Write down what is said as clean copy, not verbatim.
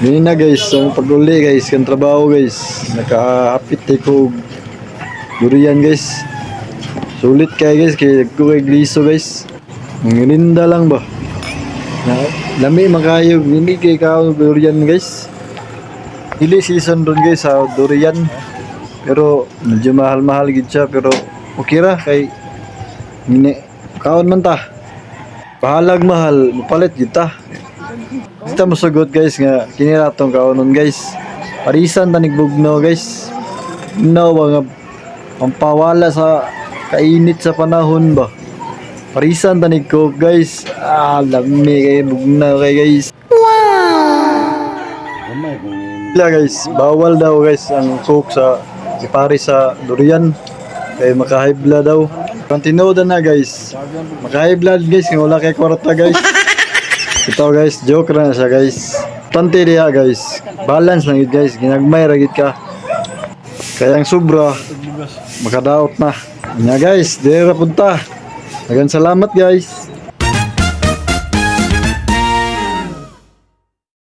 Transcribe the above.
Ganyan na guys, ang pag-uli guys, kan trabaho guys. Nakahapit ko durian guys. Sulit kaya guys, kaya ko kay gliso guys. Nangininda lang ba? Na, lami makayo, hindi kay kao durian guys. Dili season ron guys sa durian. Pero medyo mahal-mahal gid siya pero okay ra kay Mini, kaon man ta. Pahalag mahal, mapalit kita. Kita mosugot guys nga kini ratong kaonon guys. Parisan tanig bugno guys. No nga pampawala sa kainit sa panahon ba. Parisan tanig ko guys. Lami kay bugno kay guys. Wala guys, bawal daw guys ang coke sa ipari sa durian. Kay maka-high blood daw. Continue na guys. Maka-high blood guys, kung wala kay kwarta guys. Ito guys, joke na siya guys. Tante diya guys. Balance lang yun guys, ginagmay ragit ka. Kaya ang sobra, makadaot na. Nya guys, dira punta. Dagan salamat guys.